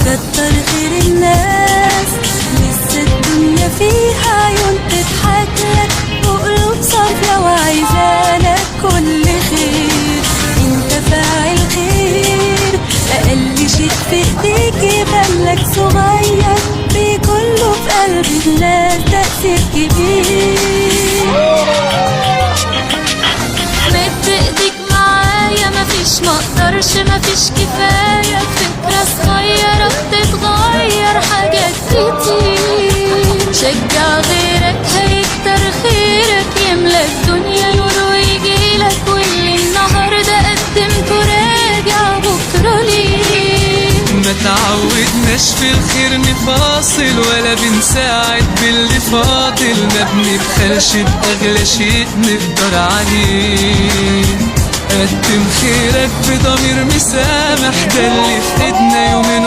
كتر خير الناس، لسه الدنيا فيها عيون تضحك لك وقلوب صافية وعايزالك كل خير. انت فاعل خير، اقل شيء في ايديك يبانلك صغير، بيكون له في قلب الناس تأثير كبير. مد ايديك معايا، مفيش مقدرش مفيش كفاية، فكرة صغيرة بتتغير حاجات كتير. شجع غيرك هيكتر خيرك، يملى الدنيا نور ويجيلك، واللي النهاردة قدمته راجع بكرة ليه. ما تعودناش في الخير نفاصل، ولا بنساعد باللي فاضل، ما بنبخلش بأغلى شيء نقدر عليه. قدم خيرك بضمير مسامح، ده اللي في ايدنا يومين